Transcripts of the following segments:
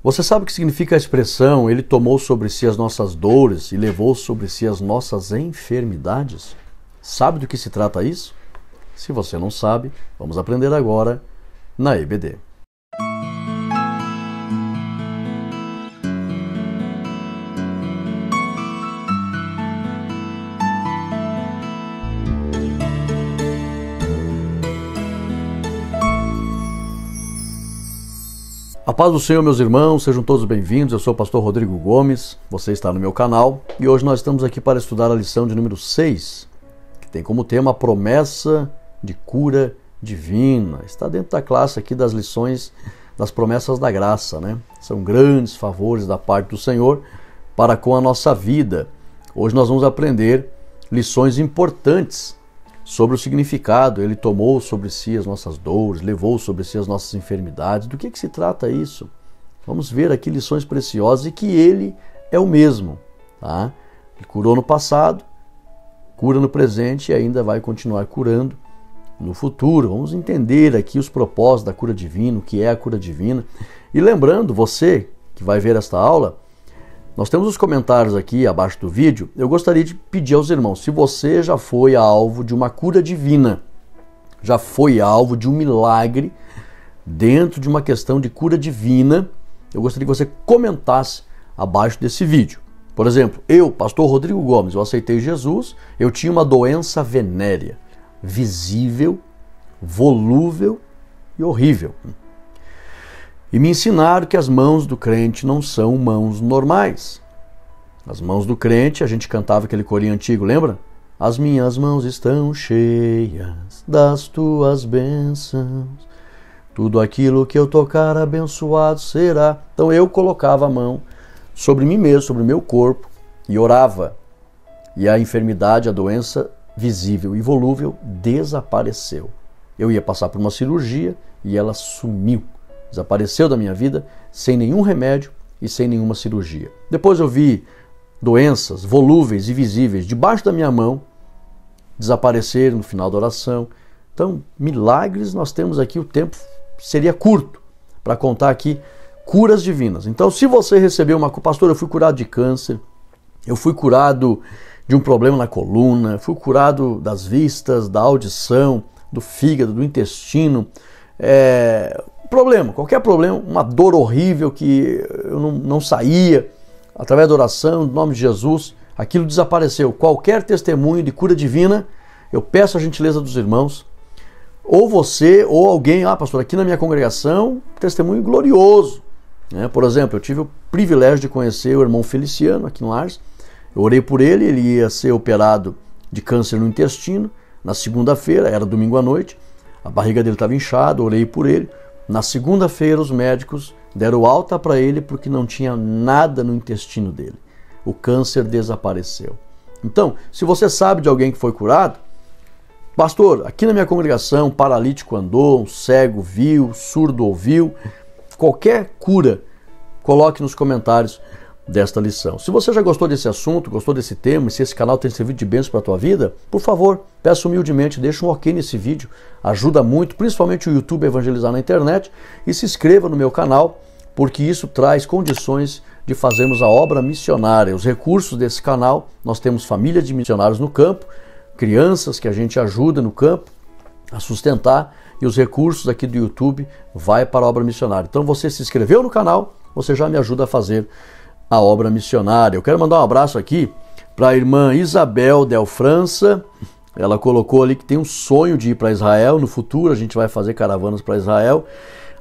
Você sabe o que significa a expressão "Ele tomou sobre si as nossas dores e levou sobre si as nossas enfermidades"? Sabe do que se trata isso? Se você não sabe, vamos aprender agora na EBD. A paz do Senhor, meus irmãos, sejam todos bem-vindos. Eu sou o pastor Rodrigo Gomes, você está no meu canal e hoje nós estamos aqui para estudar a lição de número 6, que tem como tema a promessa de cura divina. Está dentro da classe aqui das lições das promessas da graça, né? São grandes favores da parte do Senhor para com a nossa vida. Hoje nós vamos aprender lições importantes sobre o significado. Ele tomou sobre si as nossas dores, levou sobre si as nossas enfermidades. Do que se trata isso? Vamos ver aqui lições preciosas e que Ele é o mesmo. Tá? Ele curou no passado, cura no presente e ainda vai continuar curando no futuro. Vamos entender aqui os propósitos da cura divina, o que é a cura divina. E lembrando, você que vai ver esta aula, nós temos os comentários aqui abaixo do vídeo. Eu gostaria de pedir aos irmãos, se você já foi alvo de uma cura divina, já foi alvo de um milagre dentro de uma questão de cura divina, eu gostaria que você comentasse abaixo desse vídeo. Por exemplo, eu, pastor Rodrigo Gomes, eu aceitei Jesus, eu tinha uma doença venérea, visível, volúvel e horrível. E me ensinaram que as mãos do crente não são mãos normais. As mãos do crente, a gente cantava aquele corinho antigo, lembra? As minhas mãos estão cheias das tuas bênçãos, tudo aquilo que eu tocar abençoado será. Então eu colocava a mão sobre mim mesmo, sobre o meu corpo e orava. E a enfermidade, a doença visível e volúvel desapareceu. Eu ia passar por uma cirurgia e ela sumiu. Desapareceu da minha vida sem nenhum remédio e sem nenhuma cirurgia. Depois eu vi doenças volúveis e visíveis debaixo da minha mão desaparecer no final da oração. Então, milagres nós temos aqui, o tempo seria curto para contar aqui curas divinas. Então, se você recebeu uma cura, pastor, eu fui curado de câncer, eu fui curado de um problema na coluna, fui curado das vistas, da audição, do fígado, do intestino, qualquer problema, uma dor horrível que eu não saía, através da oração, no nome de Jesus, aquilo desapareceu. Qualquer testemunho de cura divina, eu peço a gentileza dos irmãos, ou você, ou alguém, pastor, aqui na minha congregação, testemunho glorioso. Por exemplo, eu tive o privilégio de conhecer o irmão Feliciano aqui em Lares, eu orei por ele, ele ia ser operado de câncer no intestino, na segunda-feira, era domingo à noite, a barriga dele estava inchada, orei por ele. Na segunda-feira, os médicos deram alta para ele porque não tinha nada no intestino dele. O câncer desapareceu. Então, se você sabe de alguém que foi curado, pastor, aqui na minha congregação, um paralítico andou, um cego viu, surdo ouviu, qualquer cura, coloque nos comentários desta lição. Se você já gostou desse assunto, gostou desse tema, e se esse canal tem servido de bênção para a tua vida, por favor, peço humildemente, deixa um ok nesse vídeo, ajuda muito, principalmente o YouTube a evangelizar na internet, e se inscreva no meu canal, porque isso traz condições de fazermos a obra missionária. Os recursos desse canal, nós temos família de missionários no campo, crianças que a gente ajuda no campo a sustentar, e os recursos aqui do YouTube vai para a obra missionária. Então você se inscreveu no canal, você já me ajuda a fazer a obra missionária. Eu quero mandar um abraço aqui para a irmã Isabel Del França. Ela colocou ali que tem um sonho de ir para Israel. No futuro a gente vai fazer caravanas para Israel.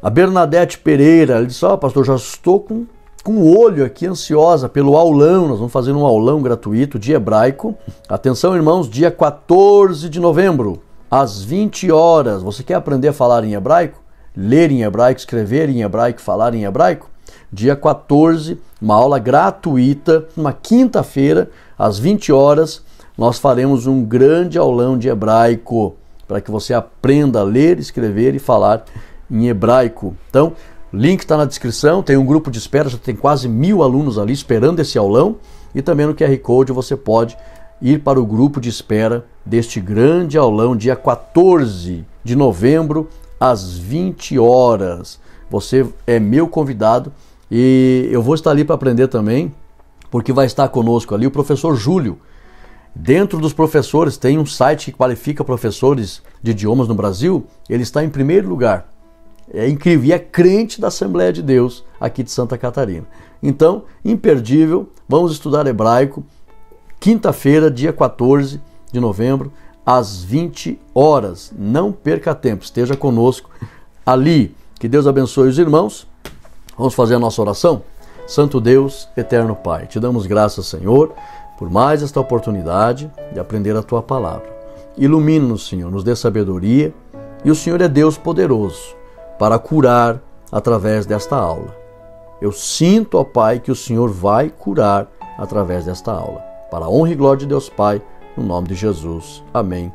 A Bernadette Pereira, ela disse, pastor, já estou com o olho aqui ansiosa pelo aulão. Nós vamos fazer um aulão gratuito de hebraico. Atenção, irmãos, dia 14 de novembro, às 20 horas. Você quer aprender a falar em hebraico? Ler em hebraico, escrever em hebraico, falar em hebraico? Dia 14, uma aula gratuita, uma quinta-feira, às 20 horas, nós faremos um grande aulão de hebraico, para que você aprenda a ler, escrever e falar em hebraico. Então, link está na descrição, tem um grupo de espera, já tem quase 1000 alunos ali esperando esse aulão, e também no QR Code você pode ir para o grupo de espera deste grande aulão, dia 14 de novembro, às 20 horas. Você é meu convidado E eu vou estar ali para aprender também, porque vai estar conosco ali o professor Júlio. Dentro dos professores, tem um site que qualifica professores de idiomas no Brasil, ele está em primeiro lugar. É incrível, e é crente da Assembleia de Deus aqui de Santa Catarina. Então, imperdível, vamos estudar hebraico, quinta-feira, dia 14 de novembro, às 20 horas. Não perca tempo, esteja conosco ali. Que Deus abençoe os irmãos. Vamos fazer a nossa oração? Santo Deus, eterno Pai, te damos graças, Senhor, por mais esta oportunidade de aprender a Tua palavra. Ilumina-nos, Senhor, nos dê sabedoria, e o Senhor é Deus poderoso para curar através desta aula. Eu sinto, ó Pai, que o Senhor vai curar através desta aula. Para a honra e glória de Deus Pai, no nome de Jesus. Amém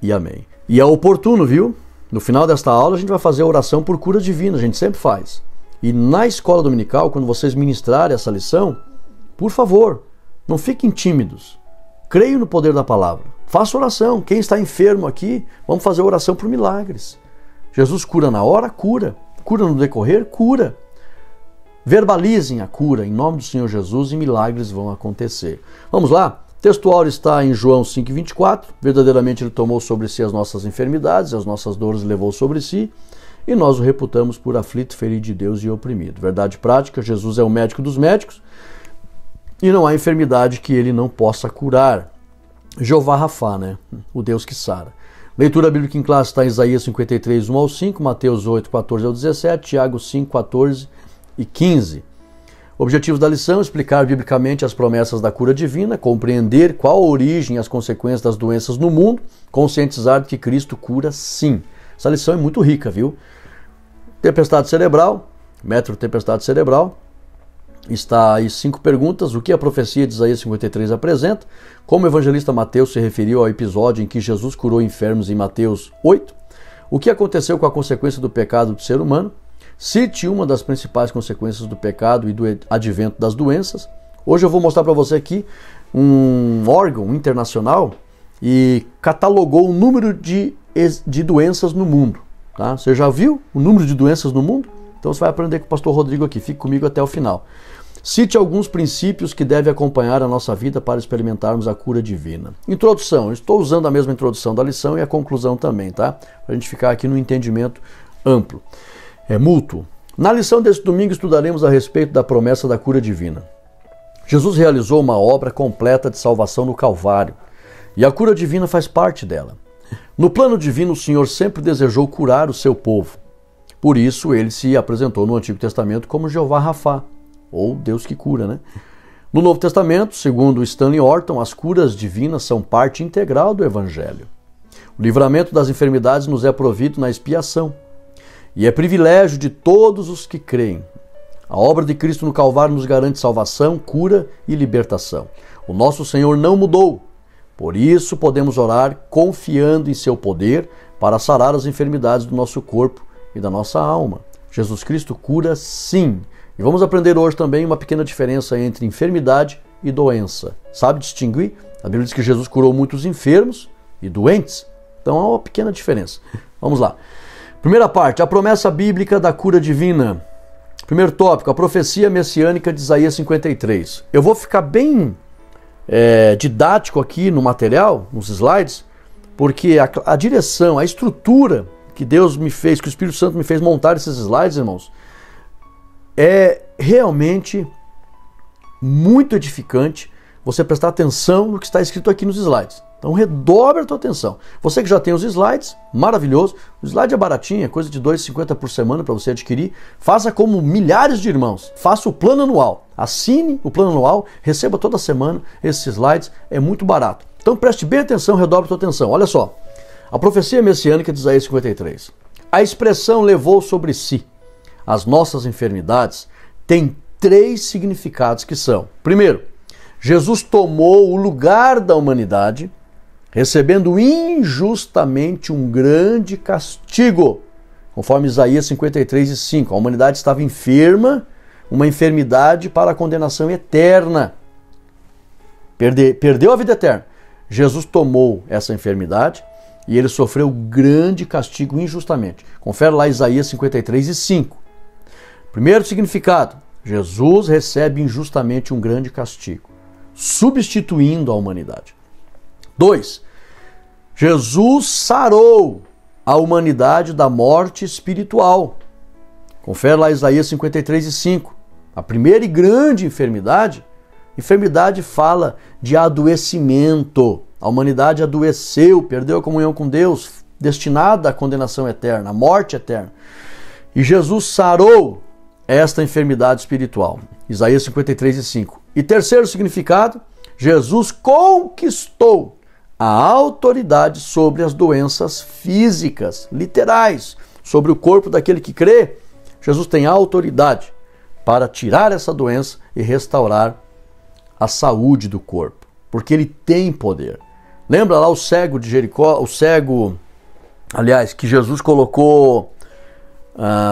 e amém. E é oportuno, viu? No final desta aula a gente vai fazer a oração por cura divina, a gente sempre faz. E na escola dominical, quando vocês ministrarem essa lição, por favor, não fiquem tímidos. Creiam no poder da palavra. Faça oração. Quem está enfermo aqui, vamos fazer oração por milagres. Jesus cura na hora? Cura. Cura no decorrer? Cura. Verbalizem a cura em nome do Senhor Jesus e milagres vão acontecer. Vamos lá? O texto áureo está em João 5,24. Verdadeiramente ele tomou sobre si as nossas enfermidades, as nossas dores levou sobre si, e nós o reputamos por aflito, ferido de Deus e oprimido. Verdade prática, Jesus é o médico dos médicos e não há enfermidade que ele não possa curar. Jeová Rafá, né? O Deus que sara. Leitura bíblica em classe está em Isaías 53, 1 ao 5, Mateus 8, 14 ao 17, Tiago 5, 14 e 15. Objetivos da lição: explicar biblicamente as promessas da cura divina, compreender qual a origem e as consequências das doenças no mundo, conscientizar de que Cristo cura sim. Essa lição é muito rica, viu? Tempestade cerebral, método tempestade cerebral. Está aí 5 perguntas. O que a profecia de Isaías 53 apresenta? Como o evangelista Mateus se referiu ao episódio em que Jesus curou enfermos em Mateus 8? O que aconteceu com a consequência do pecado do ser humano? Cite uma das principais consequências do pecado e do advento das doenças. Hoje eu vou mostrar para você aqui um órgão internacional e catalogou o número de doenças no mundo. Tá? Você já viu o número de doenças no mundo? Então você vai aprender com o pastor Rodrigo aqui. Fique comigo até o final. Cite alguns princípios que devem acompanhar a nossa vida para experimentarmos a cura divina. Introdução. Eu estou usando a mesma introdução da lição e a conclusão também, tá? Para a gente ficar aqui no entendimento amplo. É mútuo. Na lição desse domingo estudaremos a respeito da promessa da cura divina. Jesus realizou uma obra completa de salvação no Calvário e a cura divina faz parte dela. No plano divino, o Senhor sempre desejou curar o seu povo. Por isso, ele se apresentou no Antigo Testamento como Jeová Rafá, ou Deus que cura, né? No Novo Testamento, segundo Stanley Orton, as curas divinas são parte integral do Evangelho. O livramento das enfermidades nos é provido na expiação. E é privilégio de todos os que creem. A obra de Cristo no Calvário nos garante salvação, cura e libertação. O nosso Senhor não mudou. Por isso podemos orar confiando em seu poder para sarar as enfermidades do nosso corpo e da nossa alma. Jesus Cristo cura sim. E vamos aprender hoje também uma pequena diferença entre enfermidade e doença. Sabe distinguir? A Bíblia diz que Jesus curou muitos enfermos e doentes. Então há uma pequena diferença. Vamos lá. Primeira parte, a promessa bíblica da cura divina. Primeiro tópico, a profecia messiânica de Isaías 53. Eu vou ficar bem didático aqui no material, nos slides, porque a direção, a estrutura que Deus me fez, que o Espírito Santo me fez montar esses slides, irmãos, é realmente muito edificante você prestar atenção no que está escrito aqui nos slides. Então redobre a tua atenção. Você que já tem os slides, maravilhoso. O slide é baratinho, é coisa de R$ 2,50 por semana para você adquirir. Faça como milhares de irmãos. Faça o plano anual. Assine o plano anual, receba toda semana esses slides. É muito barato. Então preste bem atenção, redobre a tua atenção. Olha só. A profecia messiânica de Isaías 53. A expressão levou sobre si as nossas enfermidades tem 3 significados que são: primeiro, Jesus tomou o lugar da humanidade, recebendo injustamente um grande castigo, conforme Isaías 53:5. A humanidade estava enferma, uma enfermidade para a condenação eterna. Perdeu a vida eterna. Jesus tomou essa enfermidade e ele sofreu grande castigo injustamente. Confere lá Isaías 53:5. Primeiro significado, Jesus recebe injustamente um grande castigo, substituindo a humanidade. 2. Jesus sarou a humanidade da morte espiritual. Confere lá Isaías 53:5. A primeira e grande enfermidade fala de adoecimento. A humanidade adoeceu, perdeu a comunhão com Deus, destinada à condenação eterna, à morte eterna. E Jesus sarou esta enfermidade espiritual. Isaías 53:5. E terceiro significado, Jesus conquistou a autoridade sobre as doenças físicas, literais, sobre o corpo daquele que crê. Jesus tem autoridade para tirar essa doença e restaurar a saúde do corpo, porque ele tem poder. Lembra lá o cego de Jericó, que Jesus colocou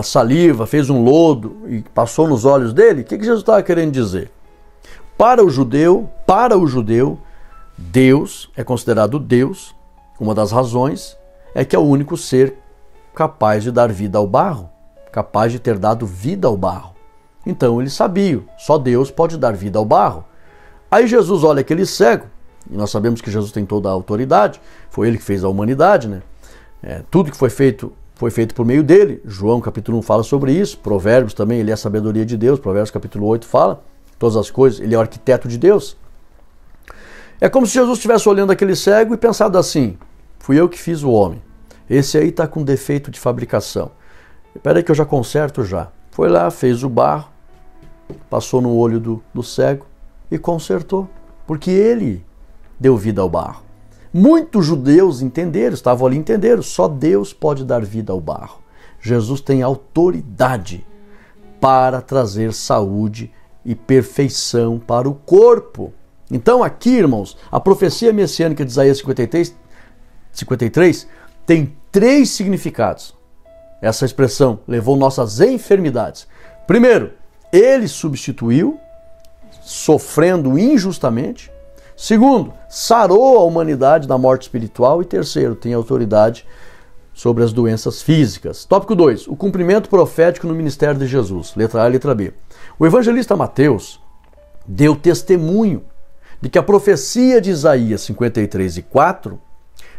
saliva, fez um lodo e passou nos olhos dele? O que Jesus estava querendo dizer? Para o judeu, Deus é considerado Deus. Uma das razões é que é o único ser capaz de dar vida ao barro, capaz de ter dado vida ao barro. Então ele sabia, só Deus pode dar vida ao barro. Aí Jesus olha aquele cego, e nós sabemos que Jesus tem toda a autoridade, foi ele que fez a humanidade, né? Tudo que foi feito por meio dele. João capítulo 1 fala sobre isso, Provérbios também, ele é a sabedoria de Deus, Provérbios capítulo 8 fala, todas as coisas, ele é o arquiteto de Deus. É como se Jesus estivesse olhando aquele cego e pensado assim: fui eu que fiz o homem, esse aí está com defeito de fabricação, espera aí que eu já conserto já. Foi lá, fez o barro, passou no olho do cego e consertou, porque ele deu vida ao barro. Muitos judeus entenderam, estavam ali entenderam, só Deus pode dar vida ao barro. Jesus tem autoridade para trazer saúde e perfeição para o corpo. Então aqui, irmãos, a profecia messiânica de Isaías 53 tem 3 significados. Essa expressão levou nossas enfermidades. Primeiro, ele substituiu, sofrendo injustamente. Segundo, sarou a humanidade da morte espiritual. E terceiro, tem autoridade sobre as doenças físicas. Tópico 2, o cumprimento profético no ministério de Jesus. Letra A e letra B. O evangelista Mateus deu testemunho de que a profecia de Isaías 53:4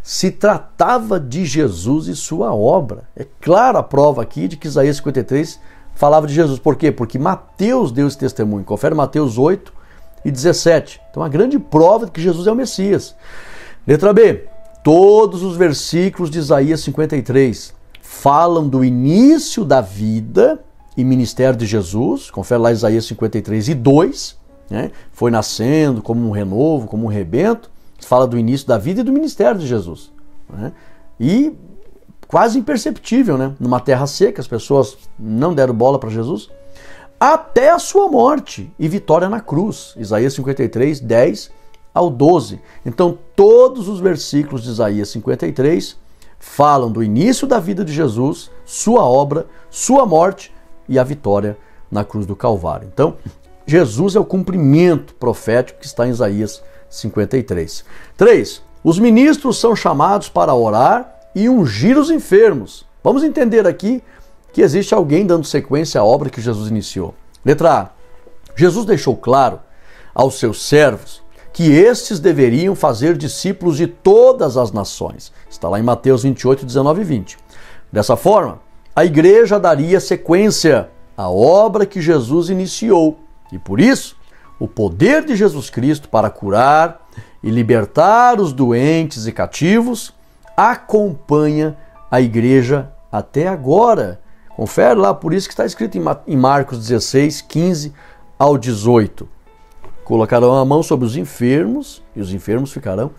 se tratava de Jesus e sua obra. É clara a prova aqui de que Isaías 53 falava de Jesus. Por quê? Porque Mateus deu esse testemunho. Confere Mateus 8:17. Então, a grande prova de que Jesus é o Messias. Letra B. Todos os versículos de Isaías 53 falam do início da vida e ministério de Jesus. Confere lá Isaías 53:2. Né? Foi nascendo como um renovo, como um rebento. Fala do início da vida e do ministério de Jesus. Né? E quase imperceptível, né? Numa terra seca, as pessoas não deram bola para Jesus. Até a sua morte e vitória na cruz. Isaías 53:10-12. Então, todos os versículos de Isaías 53 falam do início da vida de Jesus, sua obra, sua morte e a vitória na cruz do Calvário. Então, Jesus é o cumprimento profético que está em Isaías 53. 3. Os ministros são chamados para orar e ungir os enfermos. Vamos entender aqui que existe alguém dando sequência à obra que Jesus iniciou. Letra A. Jesus deixou claro aos seus servos que estes deveriam fazer discípulos de todas as nações. Está lá em Mateus 28:19-20. Dessa forma, a igreja daria sequência à obra que Jesus iniciou. E por isso, o poder de Jesus Cristo para curar e libertar os doentes e cativos acompanha a igreja até agora. Confere lá, por isso que está escrito em Marcos 16:15-18. Colocarão a mão sobre os enfermos e os enfermos ficarão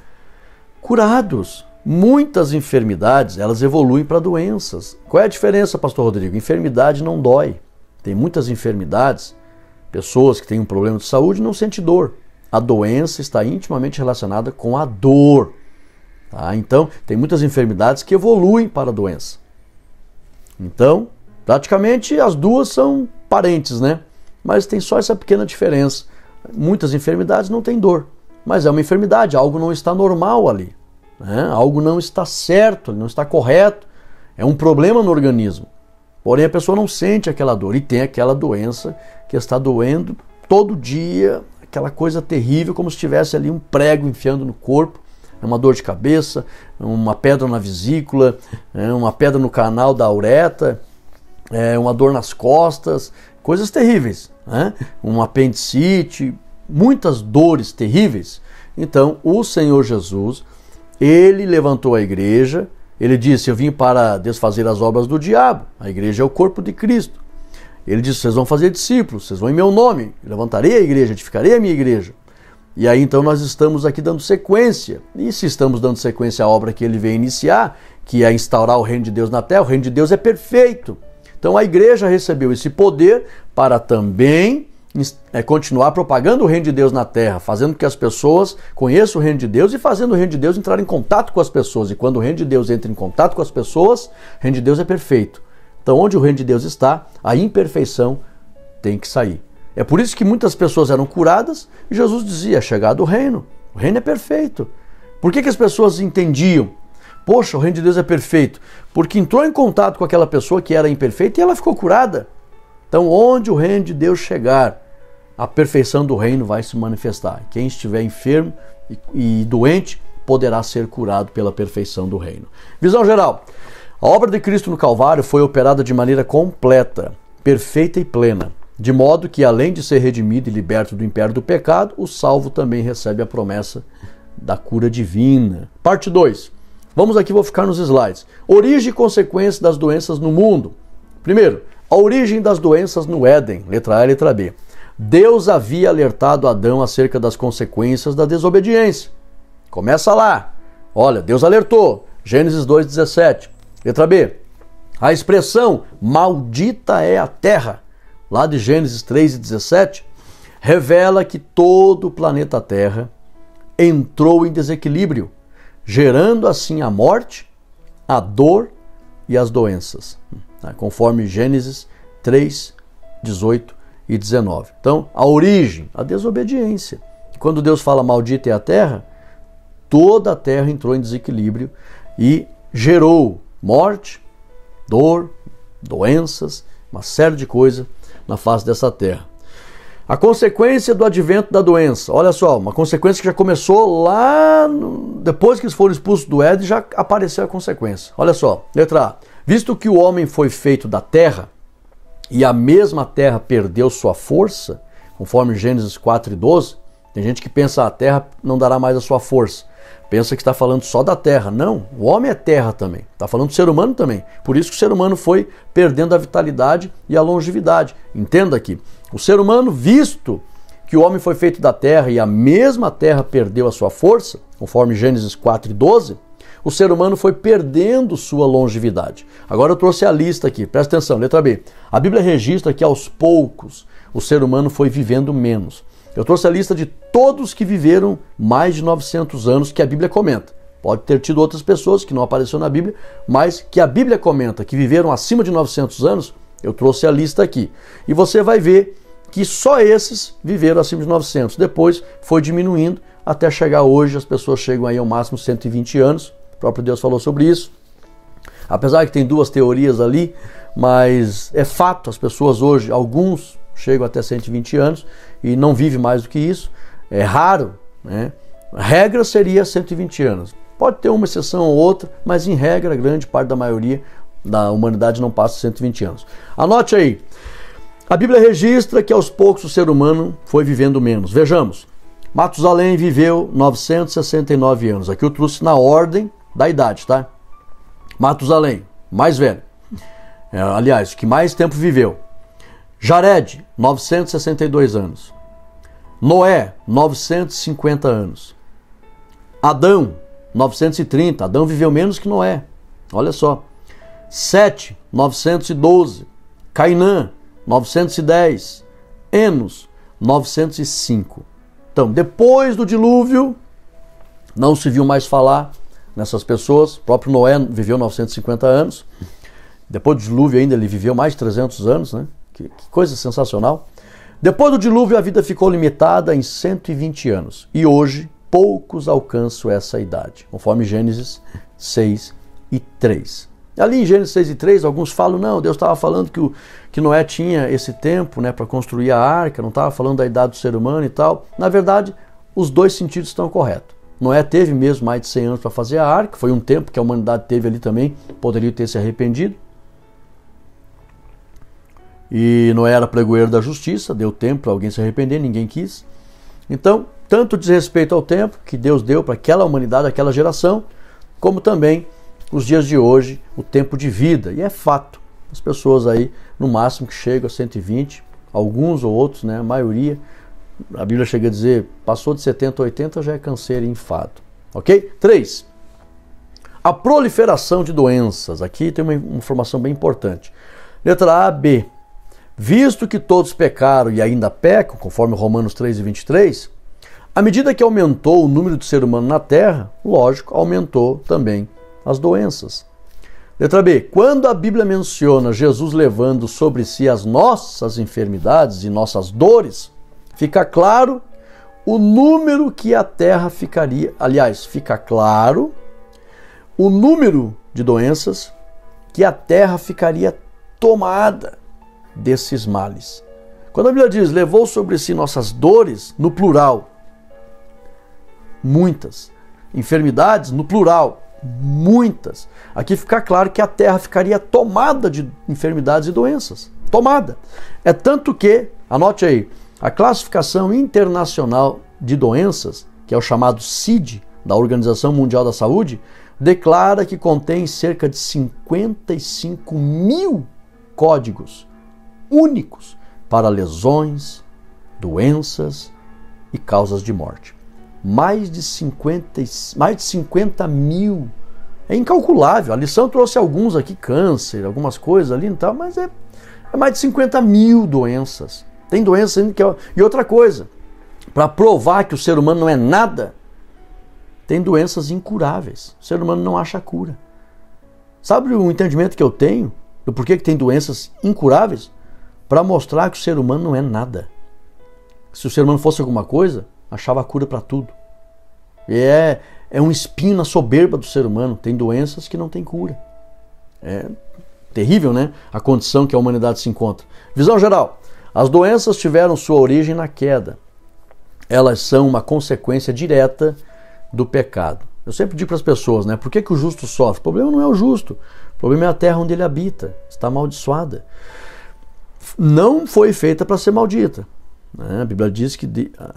curados. Muitas enfermidades, elas evoluem para doenças. Qual é a diferença, pastor Rodrigo? Enfermidade não dói. Tem muitas enfermidades, pessoas que têm um problema de saúde não sentem dor. A doença está intimamente relacionada com a dor. Tá? Então, tem muitas enfermidades que evoluem para a doença. Então, praticamente as duas são parentes, né? Mas tem só essa pequena diferença. Muitas enfermidades não têm dor, mas é uma enfermidade, algo não está normal ali, né? Algo não está certo, não está correto, é um problema no organismo. Porém, a pessoa não sente aquela dor e tem aquela doença que está doendo todo dia, aquela coisa terrível, como se tivesse ali um prego enfiando no corpo, uma dor de cabeça, uma pedra na vesícula, uma pedra no canal da uretra, uma dor nas costas, coisas terríveis, né? Um apendicite, muitas dores terríveis. Então, o Senhor Jesus, ele levantou a igreja, ele disse: eu vim para desfazer as obras do diabo. A igreja é o corpo de Cristo. Ele disse: vocês vão fazer discípulos, vocês vão em meu nome, levantarei a igreja, edificarei a minha igreja. E aí então nós estamos aqui dando sequência. E se estamos dando sequência à obra que ele veio iniciar, que é instaurar o reino de Deus na terra, o reino de Deus é perfeito. Então a igreja recebeu esse poder para também continuar propagando o reino de Deus na terra, fazendo que as pessoas conheçam o reino de Deus e fazendo o reino de Deus entrar em contato com as pessoas. E quando o reino de Deus entra em contato com as pessoas, o reino de Deus é perfeito. Então onde o reino de Deus está, a imperfeição tem que sair. É por isso que muitas pessoas eram curadas e Jesus dizia: é chegado o reino é perfeito. Por que as pessoas entendiam? Poxa, o reino de Deus é perfeito. Porque entrou em contato com aquela pessoa que era imperfeita e ela ficou curada. Então, onde o reino de Deus chegar, a perfeição do reino vai se manifestar. Quem estiver enfermo e doente poderá ser curado pela perfeição do reino. Visão geral. A obra de Cristo no Calvário foi operada de maneira completa, perfeita e plena, de modo que, além de ser redimido e liberto do império do pecado, o salvo também recebe a promessa da cura divina. Parte 2. Vamos aqui, vou ficar nos slides. Origem e consequência das doenças no mundo. Primeiro, a origem das doenças no Éden, letra A e letra B. Deus havia alertado Adão acerca das consequências da desobediência. Começa lá. Olha, Deus alertou. Gênesis 2,17. Letra B. A expressão maldita é a terra, lá de Gênesis 3,17, revela que todo o planeta Terra entrou em desequilíbrio, gerando assim a morte, a dor e as doenças, conforme Gênesis 3, 18 e 19. Então, a origem, a desobediência. Quando Deus fala maldita é a terra, toda a terra entrou em desequilíbrio e gerou morte, dor, doenças, uma série de coisas na face dessa terra. A consequência do advento da doença, olha só, uma consequência que já começou lá, depois que eles foram expulsos do Éden, já apareceu a consequência. Olha só, letra A. Visto que o homem foi feito da terra, e a mesma terra perdeu sua força, conforme Gênesis 4:12, tem gente que pensa a terra não dará mais a sua força. Pensa que está falando só da terra. Não, o homem é terra também. Está falando do ser humano também. Por isso que o ser humano foi perdendo a vitalidade e a longevidade. Entenda aqui, o ser humano, visto que o homem foi feito da terra e a mesma terra perdeu a sua força, conforme Gênesis 4:12, o ser humano foi perdendo sua longevidade. Agora eu trouxe a lista aqui, presta atenção, letra B. A Bíblia registra que aos poucos o ser humano foi vivendo menos. Eu trouxe a lista de todos que viveram mais de 900 anos que a Bíblia comenta. Pode ter tido outras pessoas que não apareceu na Bíblia, mas que a Bíblia comenta que viveram acima de 900 anos, eu trouxe a lista aqui. E você vai ver que só esses viveram acima de 900. Depois foi diminuindo até chegar hoje, as pessoas chegam aí ao máximo 120 anos. O próprio Deus falou sobre isso. Apesar que tem duas teorias ali, mas é fato, as pessoas hoje, alguns chegam até 120 anos e não vivem mais do que isso. É raro, né? A regra seria 120 anos. Pode ter uma exceção ou outra, mas em regra, a grande parte da maioria da humanidade não passa 120 anos. Anote aí. A Bíblia registra que aos poucos o ser humano foi vivendo menos. Vejamos. Matusalém viveu 969 anos. Aqui eu trouxe na ordem da idade, tá? Matusalém, mais velho. Aliás, que mais tempo viveu. Jared, 962 anos. Noé, 950 anos. Adão, 930. Adão viveu menos que Noé. Olha só. Sete, 912. Cainã, 910. Enos, 905. Então, depois do dilúvio, não se viu mais falar nessas pessoas. O próprio Noé viveu 950 anos. Depois do dilúvio ainda ele viveu mais de 300 anos, né? Que coisa sensacional. Depois do dilúvio a vida ficou limitada em 120 anos. E hoje poucos alcançam essa idade, conforme Gênesis 6 e 3. Ali em Gênesis 6:3, alguns falam, não, Deus estava falando que Noé tinha esse tempo, né, para construir a arca, não estava falando da idade do ser humano e tal. Na verdade, os dois sentidos estão corretos. Noé teve mesmo mais de 100 anos para fazer a arca, foi um tempo que a humanidade teve ali também, poderia ter se arrependido. E Noé era pregoeiro da justiça, deu tempo para alguém se arrepender, ninguém quis. Então, tanto diz respeito ao tempo que Deus deu para aquela humanidade, aquela geração, como também os dias de hoje, o tempo de vida. E é fato, as pessoas aí, no máximo que chegam a 120, alguns ou outros, né, a maioria, a Bíblia chega a dizer, passou de 70 a 80 já é câncer e infarto. Ok? 3. A proliferação de doenças. Aqui tem uma informação bem importante. Letra A, B. Visto que todos pecaram e ainda pecam, conforme Romanos 3:23, à medida que aumentou o número de ser humano na Terra, lógico, aumentou também as doenças. Letra B. Quando a Bíblia menciona Jesus levando sobre si as nossas enfermidades e nossas dores, fica claro o número que a Terra ficaria, aliás, fica claro o número de doenças que a Terra ficaria tomada desses males. Quando a Bíblia diz, levou sobre si nossas dores, no plural, muitas. Enfermidades, no plural, muitas. Aqui fica claro que a Terra ficaria tomada de enfermidades e doenças. Tomada. É tanto que, anote aí, a classificação internacional de doenças, que é o chamado CID, da Organização Mundial da Saúde, declara que contém cerca de 55 mil códigos únicos para lesões, doenças e causas de morte. Mais de 50 mil. É incalculável. A lição trouxe alguns aqui, câncer, algumas coisas ali e tal, mas é mais de 50 mil doenças. Tem doenças ainda que... E outra coisa, para provar que o ser humano não é nada, tem doenças incuráveis. O ser humano não acha cura. Sabe o entendimento que eu tenho do porquê que tem doenças incuráveis? Para mostrar que o ser humano não é nada. Se o ser humano fosse alguma coisa, achava cura para tudo. E é um espinho na soberba do ser humano. Tem doenças que não tem cura. É terrível, né? A condição que a humanidade se encontra. Visão geral. As doenças tiveram sua origem na queda. Elas são uma consequência direta do pecado. Eu sempre digo para as pessoas, né? Por que o justo sofre? O problema não é o justo. O problema é a terra onde ele habita. Está amaldiçoada. Não foi feita para ser maldita. A Bíblia diz que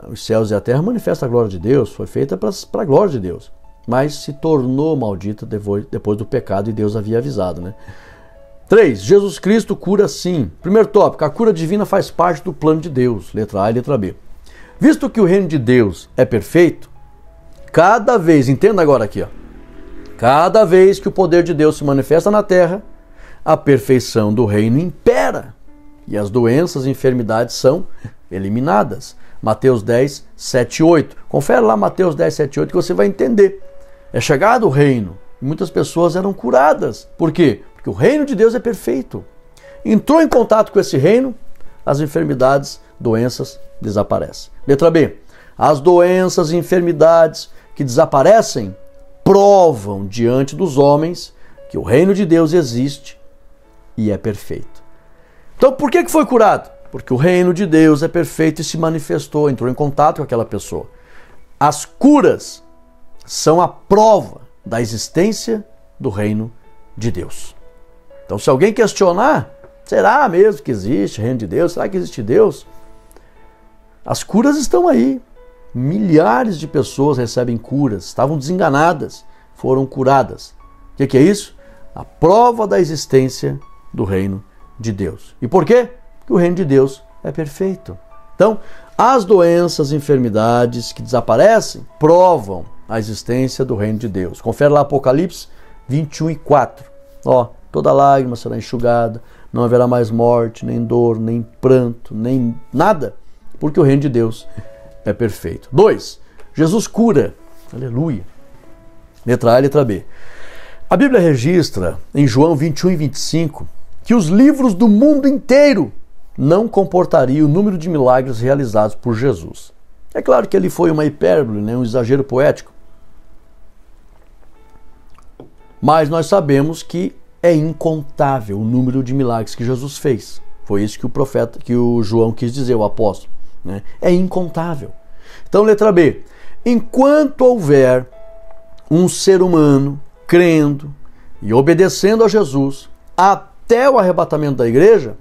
os céus e a terra manifestam a glória de Deus, foi feita para a glória de Deus, mas se tornou maldita depois do pecado e Deus havia avisado, né? 3. Jesus Cristo cura sim. Primeiro tópico, a cura divina faz parte do plano de Deus, letra A e letra B. Visto que o reino de Deus é perfeito, cada vez, entenda agora aqui, ó, cada vez que o poder de Deus se manifesta na terra, a perfeição do reino impera e as doenças e enfermidades são eliminadas. Mateus 10, 7 e 8. Confere lá Mateus 10, 7 e 8 que você vai entender. É chegado o reino. E muitas pessoas eram curadas. Por quê? Porque o reino de Deus é perfeito. Entrou em contato com esse reino, as enfermidades, doenças desaparecem. Letra B. As doenças e enfermidades que desaparecem provam diante dos homens que o reino de Deus existe e é perfeito. Então por que foi curado? Porque o reino de Deus é perfeito e se manifestou, entrou em contato com aquela pessoa. As curas são a prova da existência do reino de Deus. Então se alguém questionar, será mesmo que existe reino de Deus? Será que existe Deus? As curas estão aí. Milhares de pessoas recebem curas, estavam desenganadas, foram curadas. O que é isso? A prova da existência do reino de Deus. E por quê? Porque o reino de Deus é perfeito. Então, as doenças e enfermidades que desaparecem provam a existência do reino de Deus. Confere lá Apocalipse 21 e 4. Ó, toda lágrima será enxugada, não haverá mais morte, nem dor, nem pranto, nem nada, porque o reino de Deus é perfeito. 2. Jesus cura. Aleluia. Letra A e letra B. A Bíblia registra em João 21 e 25 que os livros do mundo inteiro não comportariam o número de milagres realizados por Jesus. É claro que ali foi uma hipérbole, né? Um exagero poético. Mas nós sabemos que É incontável o número de milagres que Jesus fez. Foi isso que o João quis dizer, o apóstolo, né? É incontável. Então, letra B. Enquanto houver um ser humano crendo e obedecendo a Jesus até o arrebatamento da igreja,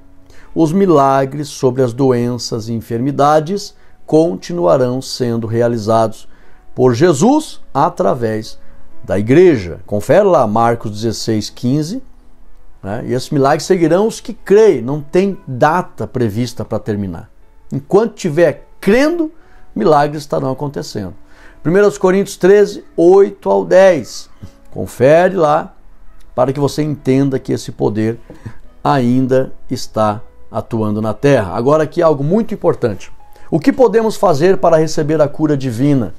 os milagres sobre as doenças e enfermidades continuarão sendo realizados por Jesus através da igreja. Confere lá Marcos 16, 15. Né? E esses milagres seguirão os que creem. Não tem data prevista para terminar. Enquanto estiver crendo, milagres estarão acontecendo. 1 Coríntios 13, 8 ao 10. Confere lá para que você entenda que esse poder ainda está atuando na terra. Agora aqui algo muito importante. O que podemos fazer para receber a cura divina?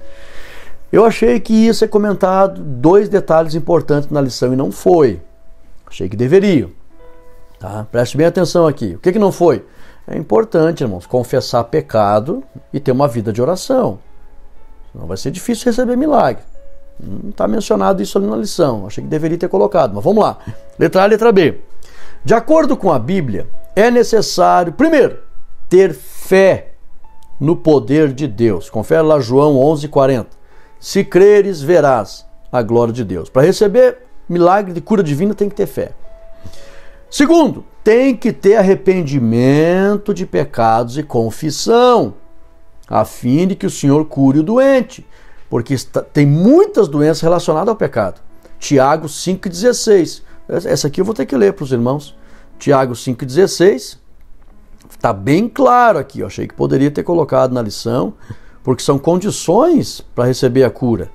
Eu achei que ia ser comentado 2 detalhes importantes na lição e não foi. Achei que deveria. Tá? Preste bem atenção aqui. O que não foi? É importante, irmãos, confessar pecado e ter uma vida de oração. Senão vai ser difícil receber milagre. Não está mencionado isso ali na lição. Achei que deveria ter colocado, mas vamos lá. Letra A, letra B. De acordo com a Bíblia, é necessário, primeiro, ter fé no poder de Deus. Confere lá João 11:40. Se creres, verás a glória de Deus. Para receber milagre de cura divina tem que ter fé. Segundo, tem que ter arrependimento de pecados e confissão, a fim de que o Senhor cure o doente, porque tem muitas doenças relacionadas ao pecado. Tiago 5,16. Essa aqui eu vou ter que ler para os irmãos. Tiago 5,16. Está bem claro aqui. Eu achei que poderia ter colocado na lição, porque são condições para receber a cura.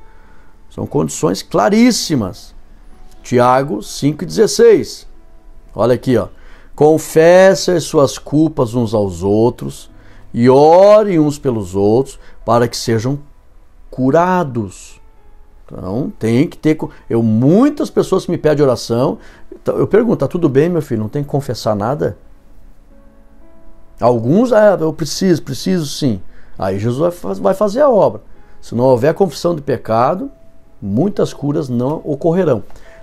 São condições claríssimas. Tiago 5,16. Olha aqui, ó. Confesse as suas culpas uns aos outros e ore uns pelos outros para que sejam curados. Então, tem que ter... muitas pessoas que me pedem oração, então, eu pergunto, tá tudo bem, meu filho? Não tem que confessar nada? Alguns, eu preciso sim. Aí Jesus vai fazer a obra. Se não houver confissão de pecado, muitas curas não ocorrerão.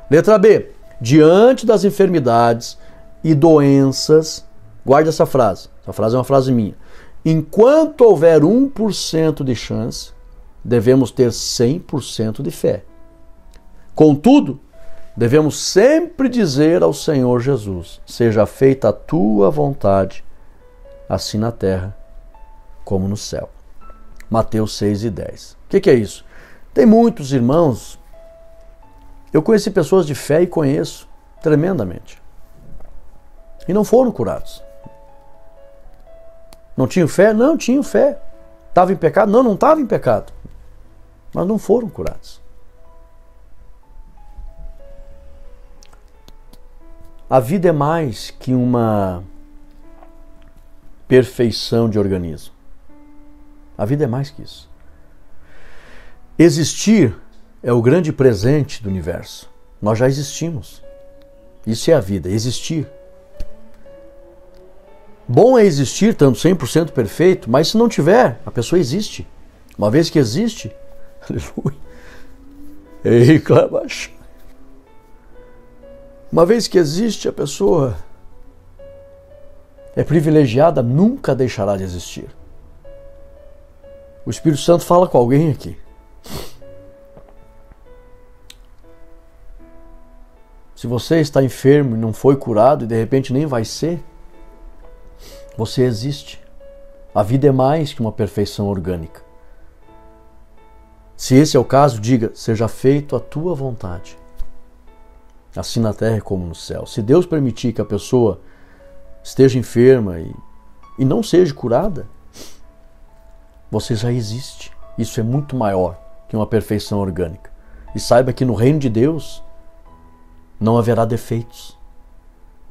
Letra B. Diante das enfermidades e doenças, guarde essa frase. Essa frase é uma frase minha. Enquanto houver 1% de chance, devemos ter 100% de fé. Contudo, devemos sempre dizer ao Senhor Jesus: seja feita a tua vontade, assim na terra como no céu. Mateus 6:10. O que é isso? Tem muitos irmãos, eu conheci pessoas de fé e conheço tremendamente, e não foram curados. Não tinham fé? Não tinham fé. Estava em pecado? Não estava em pecado. Mas não foram curados. A vida é mais que uma perfeição de organismo. A vida é mais que isso. Existir é o grande presente do universo. Nós já existimos. Isso é a vida, existir. Bom é existir, estando 100% perfeito, mas se não tiver, a pessoa existe. Uma vez que existe, aleluia. Ei, clamacha. Uma vez que existe, a pessoa é privilegiada, nunca deixará de existir. O Espírito Santo fala com alguém aqui. Se você está enfermo e não foi curado e de repente nem vai ser, você existe. A vida é mais que uma perfeição orgânica. Se esse é o caso, diga: seja feito a tua vontade, assim na terra como no céu. Se Deus permitir que a pessoa esteja enferma e não seja curada, você já existe. Isso é muito maior que uma perfeição orgânica. E saiba que no reino de Deus não haverá defeitos.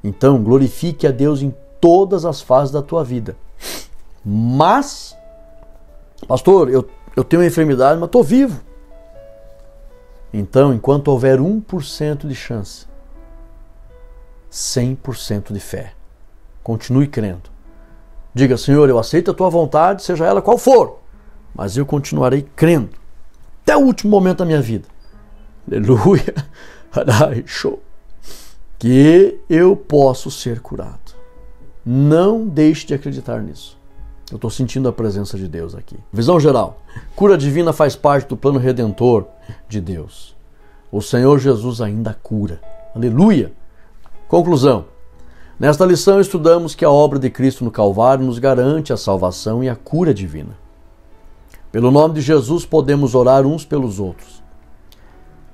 Então, glorifique a Deus em todas as fases da tua vida. Mas, pastor, eu tenho uma enfermidade, mas estou vivo. Então, enquanto houver 1% de chance, 100% de fé. Continue crendo. Diga: Senhor, eu aceito a tua vontade, seja ela qual for, mas eu continuarei crendo até o último momento da minha vida. Aleluia. Show. que eu posso ser curado. Não deixe de acreditar nisso. Eu estou sentindo a presença de Deus aqui. Visão geral. Cura divina faz parte do plano redentor de Deus. O Senhor Jesus ainda cura. Aleluia! Conclusão. Nesta lição estudamos que a obra de Cristo no Calvário nos garante a salvação e a cura divina. Pelo nome de Jesus podemos orar uns pelos outros,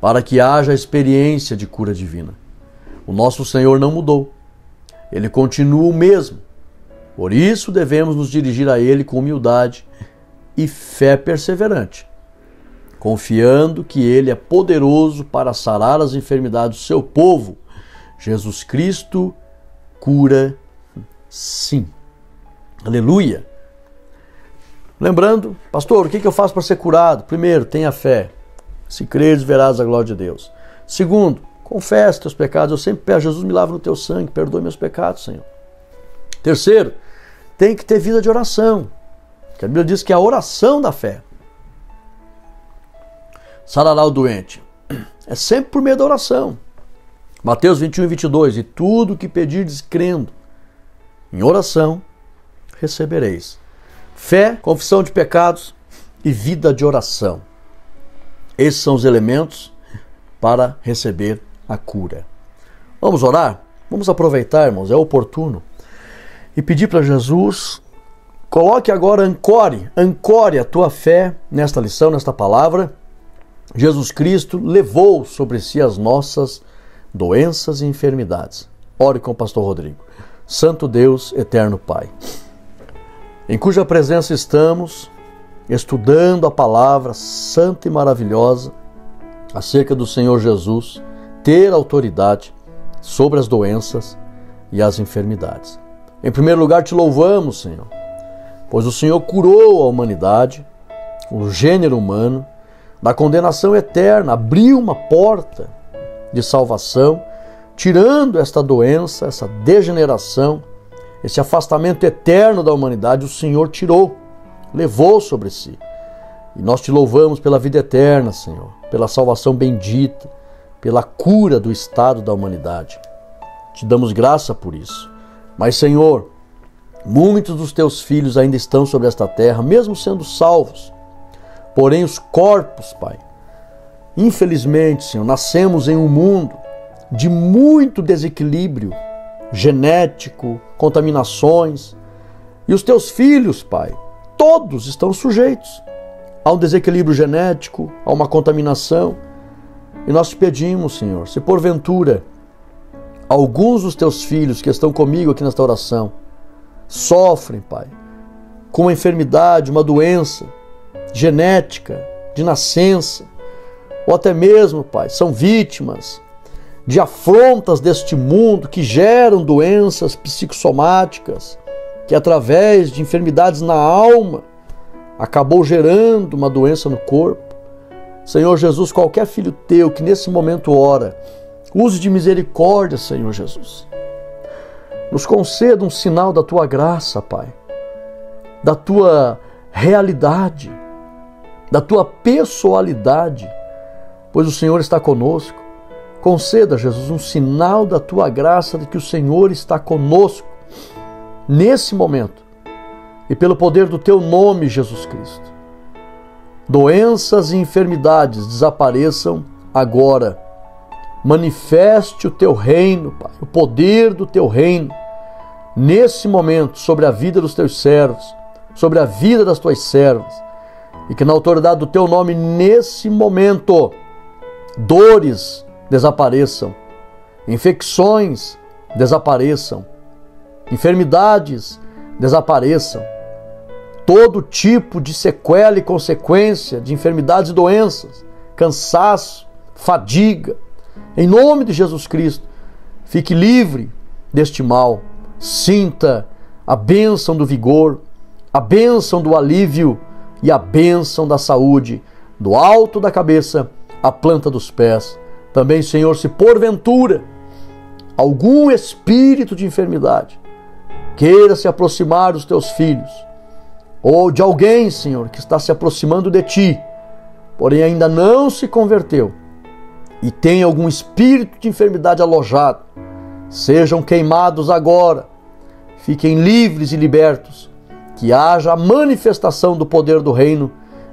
para que haja a experiência de cura divina. O nosso Senhor não mudou. Ele continua o mesmo. Por isso devemos nos dirigir a Ele com humildade e fé perseverante, confiando que Ele é poderoso para sarar as enfermidades do seu povo. Jesus Cristo cura sim. Aleluia! Lembrando, pastor, o que eu faço para ser curado? Primeiro, tenha fé. Se creres, verás a glória de Deus. Segundo, confesse teus pecados. Eu sempre peço, Jesus, me lava no teu sangue, perdoe meus pecados, Senhor. Terceiro, tem que ter vida de oração. Porque a Bíblia diz que é a oração da fé sarará o doente. É sempre por meio da oração. Mateus 21 e 22. E tudo que pedirdes crendo em oração, recebereis. Fé, confissão de pecados e vida de oração. Esses são os elementos para receber a cura. Vamos orar? Vamos aproveitar, irmãos, é oportuno. E pedir para Jesus, coloque agora, ancore a tua fé nesta lição, nesta palavra. Jesus Cristo levou sobre si as nossas doenças e enfermidades. Ore com o pastor Rodrigo. Santo Deus, eterno Pai, em cuja presença estamos estudando a palavra santa e maravilhosa acerca do Senhor Jesus ter autoridade sobre as doenças e as enfermidades. Em primeiro lugar, te louvamos, Senhor, pois o Senhor curou a humanidade, o gênero humano, da condenação eterna, abriu uma porta de salvação, tirando esta doença, essa degeneração, esse afastamento eterno da humanidade. O Senhor tirou, levou sobre si. E nós te louvamos pela vida eterna, Senhor, pela salvação bendita, pela cura do estado da humanidade. Te damos graça por isso. Mas, Senhor, muitos dos teus filhos ainda estão sobre esta terra, mesmo sendo salvos. Porém, os corpos, Pai, infelizmente, Senhor, nascemos em um mundo de muito desequilíbrio genético, contaminações. E os teus filhos, Pai, todos estão sujeitos a um desequilíbrio genético, a uma contaminação. E nós te pedimos, Senhor, se porventura alguns dos teus filhos que estão comigo aqui nesta oração sofrem, Pai, com uma enfermidade, uma doença genética, de nascença, ou até mesmo, Pai, são vítimas de afrontas deste mundo que geram doenças psicossomáticas, que através de enfermidades na alma acabou gerando uma doença no corpo. Senhor Jesus, qualquer filho teu que nesse momento ora, use de misericórdia, Senhor Jesus. Nos conceda um sinal da tua graça, Pai, da tua realidade, da tua pessoalidade, pois o Senhor está conosco. Conceda, Jesus, um sinal da tua graça de que o Senhor está conosco nesse momento e pelo poder do teu nome, Jesus Cristo. Doenças e enfermidades desapareçam agora. Manifeste o teu reino, Pai, o poder do teu reino nesse momento sobre a vida dos teus servos, sobre a vida das tuas servas, e que na autoridade do teu nome, nesse momento, dores desapareçam, infecções desapareçam, enfermidades desapareçam, todo tipo de sequela e consequência de enfermidades e doenças, cansaço, fadiga, em nome de Jesus Cristo, fique livre deste mal, sinta a bênção do vigor, a bênção do alívio e a bênção da saúde, do alto da cabeça à planta dos pés. Também, Senhor, se porventura algum espírito de enfermidade queira se aproximar dos teus filhos, ou de alguém, Senhor, que está se aproximando de ti, porém ainda não se converteu, e tem algum espírito de enfermidade alojado, sejam queimados agora, fiquem livres e libertos, que haja a manifestação do poder do reino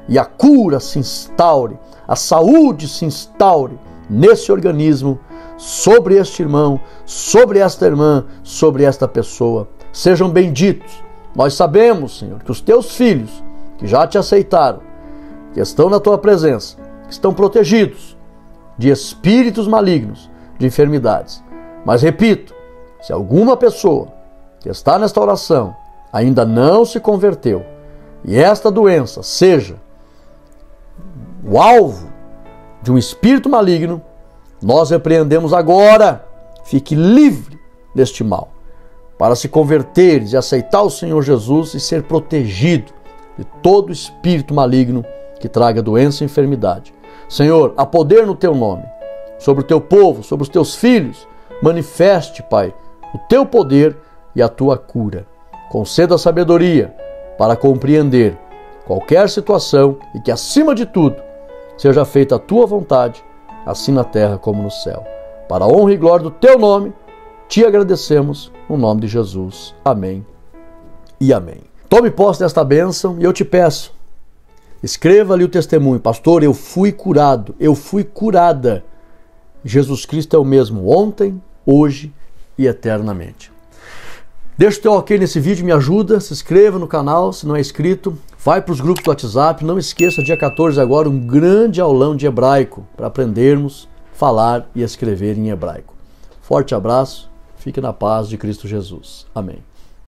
e a cura se instaure, a saúde se instaure nesse organismo, sobre este irmão, sobre esta irmã, sobre esta pessoa. Sejam benditos. Nós sabemos, Senhor, que os teus filhos, que já te aceitaram, que estão na tua presença, que estão protegidos de espíritos malignos, de enfermidades. Mas repito, se alguma pessoa que está nesta oração ainda não se converteu e esta doença seja o alvo de um espírito maligno, nós repreendemos agora, fique livre deste mal, para se converter e aceitar o Senhor Jesus e ser protegido de todo espírito maligno que traga doença e enfermidade. Senhor, há poder no teu nome, sobre o teu povo, sobre os teus filhos. Manifeste, Pai, o teu poder e a tua cura. Conceda sabedoria para compreender qualquer situação e que, acima de tudo, seja feita a tua vontade, assim na terra como no céu. Para a honra e glória do teu nome, te agradecemos no nome de Jesus. Amém e amém. Tome posse desta bênção e eu te peço, escreva ali o testemunho. Pastor, eu fui curado, eu fui curada. Jesus Cristo é o mesmo ontem, hoje e eternamente. Deixa o teu ok nesse vídeo, me ajuda, se inscreva no canal se não é inscrito, vai para os grupos do WhatsApp, não esqueça, dia 14 agora, um grande aulão de hebraico para aprendermos, falar e escrever em hebraico. Forte abraço, fique na paz de Cristo Jesus. Amém.